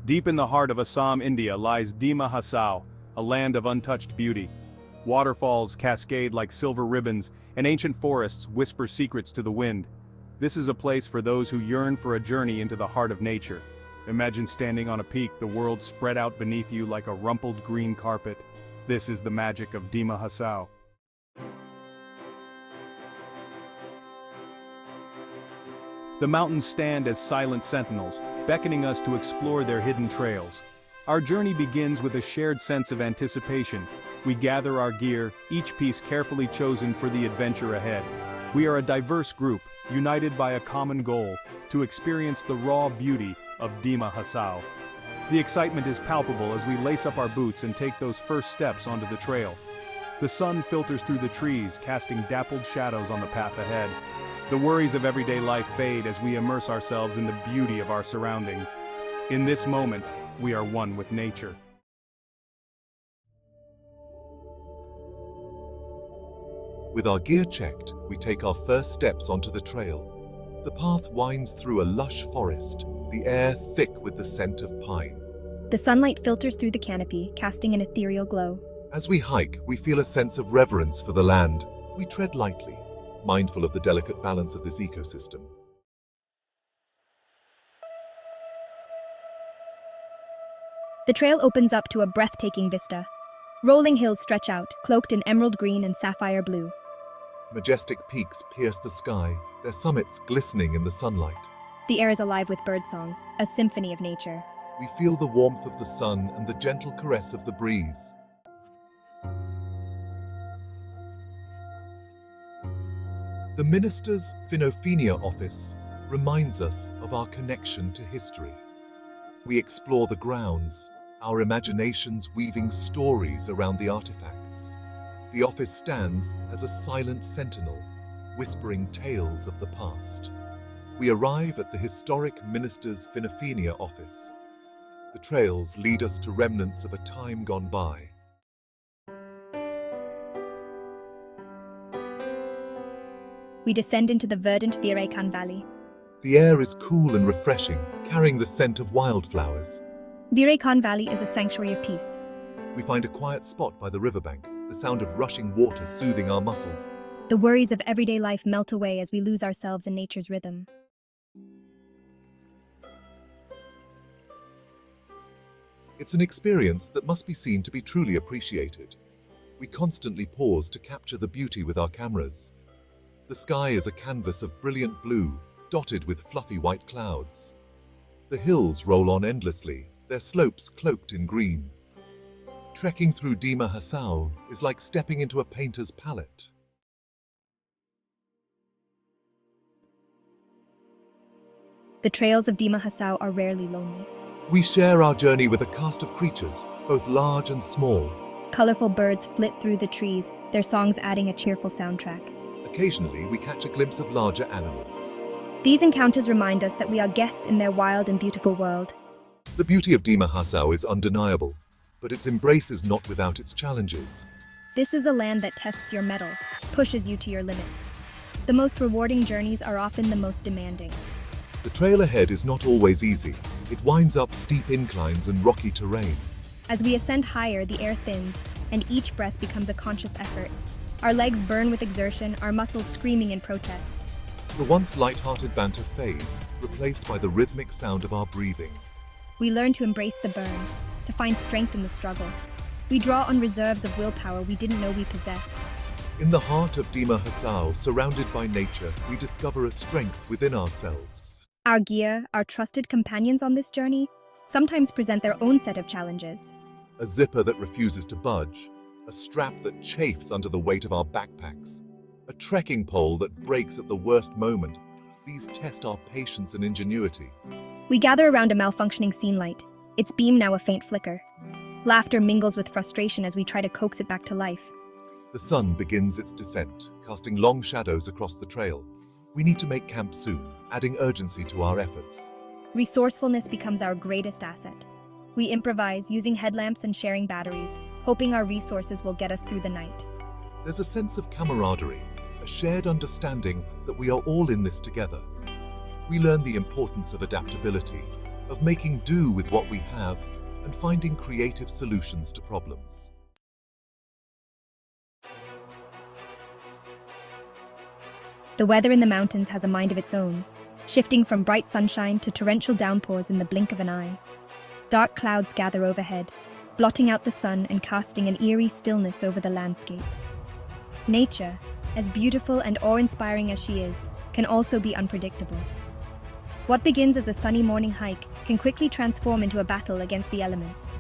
Deep in the heart of Assam, India lies Dima Hasao, a land of untouched beauty. Waterfalls cascade like silver ribbons, and ancient forests whisper secrets to the wind. This is a place for those who yearn for a journey into the heart of nature. Imagine standing on a peak, the world spread out beneath you like a rumpled green carpet. This is the magic of Dima Hasao. The mountains stand as silent sentinels, beckoning us to explore their hidden trails. Our journey begins with a shared sense of anticipation. We gather our gear, each piece carefully chosen for the adventure ahead. We are a diverse group, united by a common goal, to experience the raw beauty of Dima Hasao. The excitement is palpable as we lace up our boots and take those first steps onto the trail. The sun filters through the trees, casting dappled shadows on the path ahead. The worries of everyday life fade as we immerse ourselves in the beauty of our surroundings. In this moment, we are one with nature. With our gear checked, we take our first steps onto the trail. The path winds through a lush forest, the air thick with the scent of pine. The sunlight filters through the canopy, casting an ethereal glow. As we hike, we feel a sense of reverence for the land. We tread lightly, mindful of the delicate balance of this ecosystem. The trail opens up to a breathtaking vista. Rolling hills stretch out, cloaked in emerald green and sapphire blue. Majestic peaks pierce the sky, their summits glistening in the sunlight. The air is alive with birdsong, a symphony of nature. We feel the warmth of the sun and the gentle caress of the breeze. The minister's Phynophenia office reminds us of our connection to history. We explore the grounds, our imaginations weaving stories around the artifacts. The office stands as a silent sentinel, whispering tales of the past. We arrive at the historic minister's Phynophenia office. The trails lead us to remnants of a time gone by. We descend into the verdant Virekan Valley. The air is cool and refreshing, carrying the scent of wildflowers. Virekan Valley is a sanctuary of peace. We find a quiet spot by the riverbank, the sound of rushing water soothing our muscles. The worries of everyday life melt away as we lose ourselves in nature's rhythm. It's an experience that must be seen to be truly appreciated. We constantly pause to capture the beauty with our cameras. The sky is a canvas of brilliant blue, dotted with fluffy white clouds. The hills roll on endlessly, their slopes cloaked in green. Trekking through Dima Hasao is like stepping into a painter's palette. The trails of Dima Hasao are rarely lonely. We share our journey with a cast of creatures, both large and small. Colorful birds flit through the trees, their songs adding a cheerful soundtrack. Occasionally, we catch a glimpse of larger animals. These encounters remind us that we are guests in their wild and beautiful world. The beauty of Dima Hasao is undeniable, but its embrace is not without its challenges. This is a land that tests your mettle, pushes you to your limits. The most rewarding journeys are often the most demanding. The trail ahead is not always easy. It winds up steep inclines and rocky terrain. As we ascend higher, the air thins, and each breath becomes a conscious effort. Our legs burn with exertion, our muscles screaming in protest. The once light-hearted banter fades, replaced by the rhythmic sound of our breathing. We learn to embrace the burn, to find strength in the struggle. We draw on reserves of willpower we didn't know we possessed. In the heart of Dima Hasao, surrounded by nature, we discover a strength within ourselves. Our gear, our trusted companions on this journey, sometimes present their own set of challenges. A zipper that refuses to budge, a strap that chafes under the weight of our backpacks, a trekking pole that breaks at the worst moment. These test our patience and ingenuity. We gather around a malfunctioning scene light, its beam now a faint flicker. Laughter mingles with frustration as we try to coax it back to life. The sun begins its descent, casting long shadows across the trail. We need to make camp soon, adding urgency to our efforts. Resourcefulness becomes our greatest asset. We improvise, using headlamps and sharing batteries, hoping our resources will get us through the night. There's a sense of camaraderie, a shared understanding that we are all in this together. We learn the importance of adaptability, of making do with what we have and finding creative solutions to problems. The weather in the mountains has a mind of its own, shifting from bright sunshine to torrential downpours in the blink of an eye. Dark clouds gather overhead, blotting out the sun and casting an eerie stillness over the landscape. Nature, as beautiful and awe-inspiring as she is, can also be unpredictable. What begins as a sunny morning hike can quickly transform into a battle against the elements.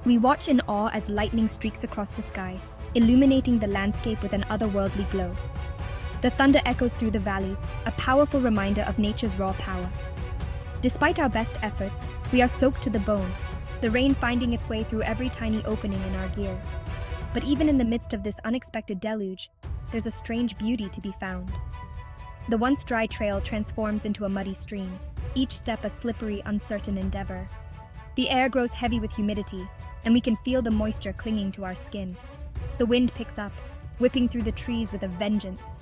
We watch in awe as lightning streaks across the sky, illuminating the landscape with an otherworldly glow. The thunder echoes through the valleys, a powerful reminder of nature's raw power. Despite our best efforts, we are soaked to the bone, the rain finding its way through every tiny opening in our gear. But even in the midst of this unexpected deluge, there's a strange beauty to be found. The once dry trail transforms into a muddy stream, each step a slippery, uncertain endeavor. The air grows heavy with humidity, and we can feel the moisture clinging to our skin. The wind picks up, whipping through the trees with a vengeance.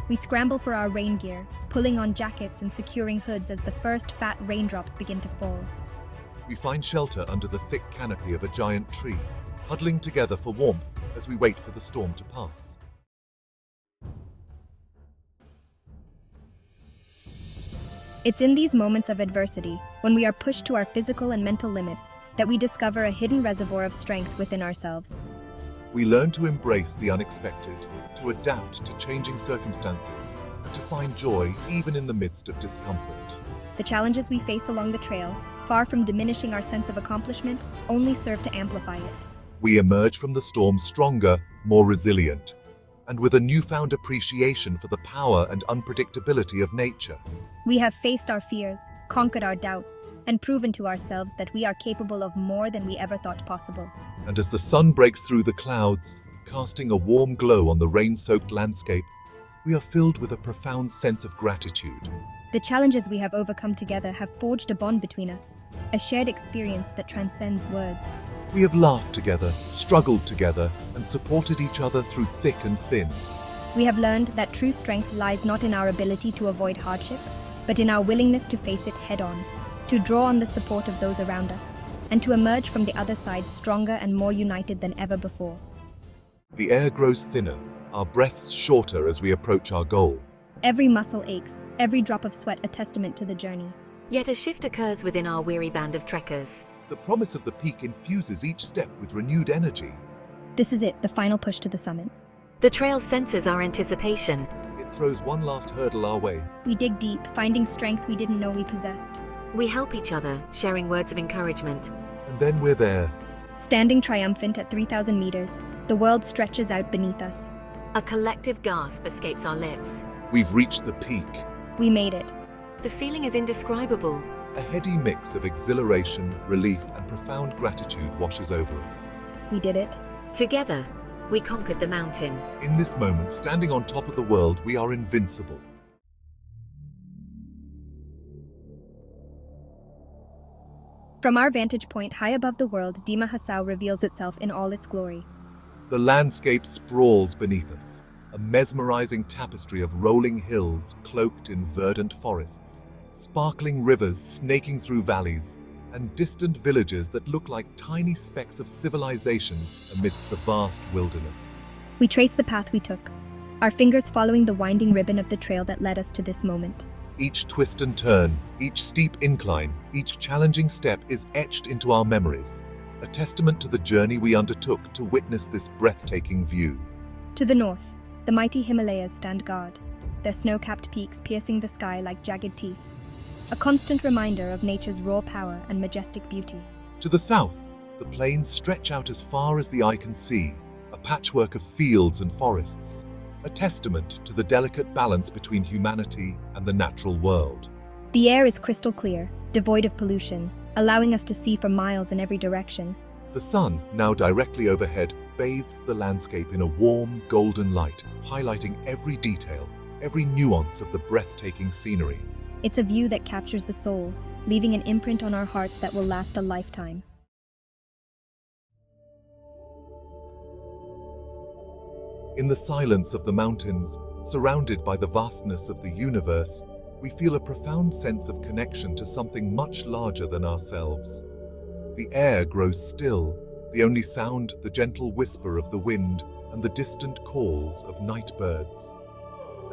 We scramble for our rain gear, pulling on jackets and securing hoods as the first fat raindrops begin to fall. We find shelter under the thick canopy of a giant tree, huddling together for warmth as we wait for the storm to pass. It's in these moments of adversity, when we are pushed to our physical and mental limits, that we discover a hidden reservoir of strength within ourselves. We learn to embrace the unexpected, to adapt to changing circumstances, and to find joy even in the midst of discomfort. The challenges we face along the trail, far from diminishing our sense of accomplishment, only serve to amplify it. We emerge from the storm stronger, more resilient, and with a newfound appreciation for the power and unpredictability of nature. We have faced our fears, conquered our doubts, and proven to ourselves that we are capable of more than we ever thought possible. And as the sun breaks through the clouds, casting a warm glow on the rain-soaked landscape, we are filled with a profound sense of gratitude. The challenges we have overcome together have forged a bond between us, a shared experience that transcends words. We have laughed together, struggled together, and supported each other through thick and thin. We have learned that true strength lies not in our ability to avoid hardship, but in our willingness to face it head-on, to draw on the support of those around us, and to emerge from the other side stronger and more united than ever before. The air grows thinner, our breaths shorter as we approach our goal. Every muscle aches, every drop of sweat a testament to the journey. Yet a shift occurs within our weary band of trekkers. The promise of the peak infuses each step with renewed energy. This is it, the final push to the summit. The trail senses our anticipation. It throws one last hurdle our way. We dig deep, finding strength we didn't know we possessed. We help each other, sharing words of encouragement. And then we're there. Standing triumphant at 3,000 meters, the world stretches out beneath us. A collective gasp escapes our lips. We've reached the peak. We made it. The feeling is indescribable. A heady mix of exhilaration, relief, and profound gratitude washes over us. We did it. Together, we conquered the mountain. In this moment, standing on top of the world, we are invincible. From our vantage point high above the world, Dima Hasao reveals itself in all its glory. The landscape sprawls beneath us, a mesmerizing tapestry of rolling hills cloaked in verdant forests, sparkling rivers snaking through valleys, and distant villages that look like tiny specks of civilization amidst the vast wilderness. We trace the path we took, our fingers following the winding ribbon of the trail that led us to this moment. Each twist and turn, each steep incline, each challenging step is etched into our memories, a testament to the journey we undertook to witness this breathtaking view. To the north, the mighty Himalayas stand guard, their snow-capped peaks piercing the sky like jagged teeth, a constant reminder of nature's raw power and majestic beauty. To the south, the plains stretch out as far as the eye can see, a patchwork of fields and forests, a testament to the delicate balance between humanity and the natural world. The air is crystal clear, devoid of pollution, allowing us to see for miles in every direction. The sun, now directly overhead, bathes the landscape in a warm, golden light, highlighting every detail, every nuance of the breathtaking scenery. It's a view that captures the soul, leaving an imprint on our hearts that will last a lifetime. In the silence of the mountains, surrounded by the vastness of the universe, we feel a profound sense of connection to something much larger than ourselves. The air grows still, the only sound the gentle whisper of the wind and the distant calls of night birds.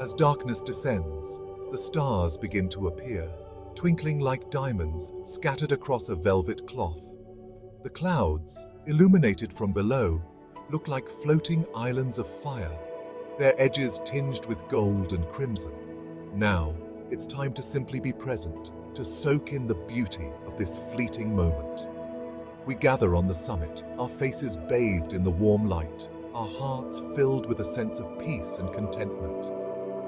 As darkness descends, the stars begin to appear, twinkling like diamonds scattered across a velvet cloth. The clouds, illuminated from below, look like floating islands of fire, their edges tinged with gold and crimson. Now, it's time to simply be present, to soak in the beauty of this fleeting moment. We gather on the summit, our faces bathed in the warm light, our hearts filled with a sense of peace and contentment.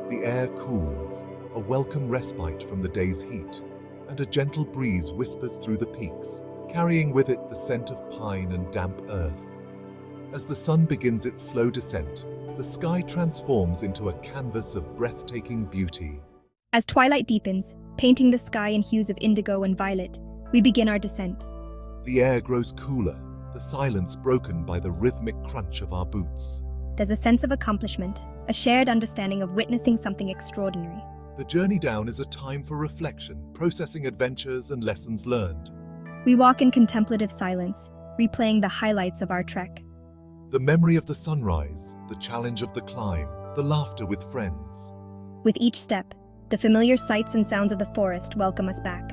The air cools, a welcome respite from the day's heat, and a gentle breeze whispers through the peaks, carrying with it the scent of pine and damp earth. As the sun begins its slow descent, the sky transforms into a canvas of breathtaking beauty. As twilight deepens, painting the sky in hues of indigo and violet, we begin our descent. The air grows cooler, the silence broken by the rhythmic crunch of our boots. There's a sense of accomplishment, a shared understanding of witnessing something extraordinary. The journey down is a time for reflection, processing adventures and lessons learned. We walk in contemplative silence, replaying the highlights of our trek. The memory of the sunrise, the challenge of the climb, the laughter with friends. With each step, the familiar sights and sounds of the forest welcome us back.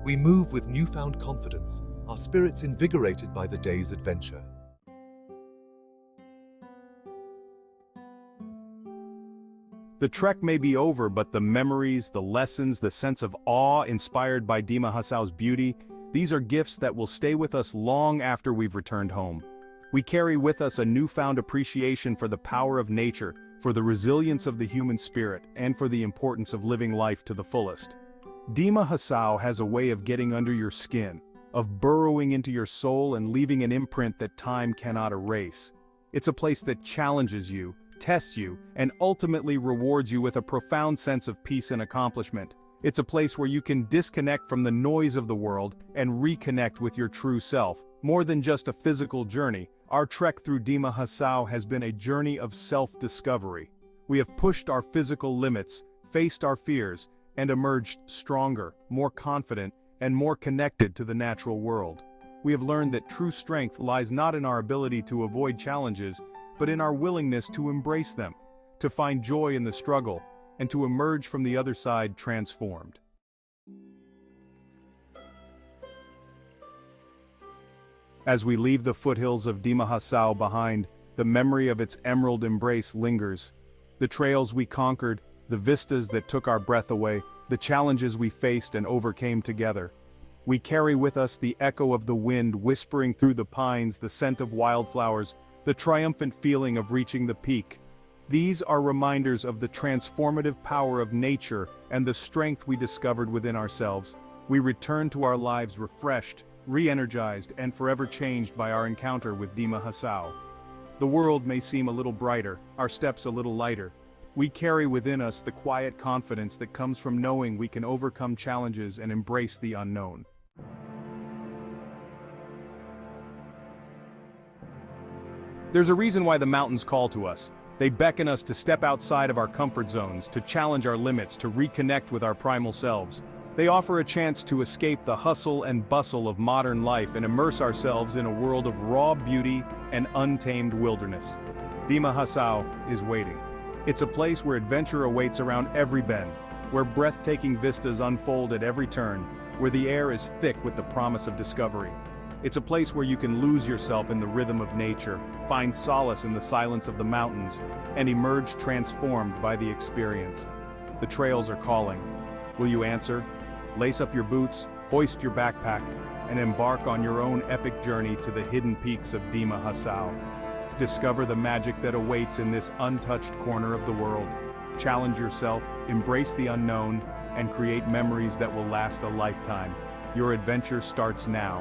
We move with newfound confidence, our spirits invigorated by the day's adventure. The trek may be over, but the memories, the lessons, the sense of awe inspired by Dima Hasao's beauty, these are gifts that will stay with us long after we've returned home. We carry with us a newfound appreciation for the power of nature, for the resilience of the human spirit, and for the importance of living life to the fullest. Dima Hasao has a way of getting under your skin, of burrowing into your soul and leaving an imprint that time cannot erase. It's a place that challenges you, tests you, and ultimately rewards you with a profound sense of peace and accomplishment. It's a place where you can disconnect from the noise of the world and reconnect with your true self. More than just a physical journey, our trek through Dima Hasao has been a journey of self-discovery. We have pushed our physical limits, faced our fears, and emerged stronger, more confident, and more connected to the natural world. We have learned that true strength lies not in our ability to avoid challenges, but in our willingness to embrace them, to find joy in the struggle, and to emerge from the other side transformed. As we leave the foothills of Dima Hasao behind, the memory of its emerald embrace lingers. The trails we conquered, the vistas that took our breath away, the challenges we faced and overcame together. We carry with us the echo of the wind whispering through the pines, the scent of wildflowers, the triumphant feeling of reaching the peak. These are reminders of the transformative power of nature and the strength we discovered within ourselves. We return to our lives refreshed, re-energized, and forever changed by our encounter with Dima Hasao. The world may seem a little brighter, our steps a little lighter. We carry within us the quiet confidence that comes from knowing we can overcome challenges and embrace the unknown. There's a reason why the mountains call to us. They beckon us to step outside of our comfort zones, to challenge our limits, to reconnect with our primal selves. They offer a chance to escape the hustle and bustle of modern life and immerse ourselves in a world of raw beauty and untamed wilderness. Dima Hasao is waiting. It's a place where adventure awaits around every bend, where breathtaking vistas unfold at every turn, where the air is thick with the promise of discovery. It's a place where you can lose yourself in the rhythm of nature, find solace in the silence of the mountains, and emerge transformed by the experience. The trails are calling. Will you answer? Lace up your boots, hoist your backpack, and embark on your own epic journey to the hidden peaks of Dima Hasao. Discover the magic that awaits in this untouched corner of the world. Challenge yourself, embrace the unknown, and create memories that will last a lifetime. Your adventure starts now.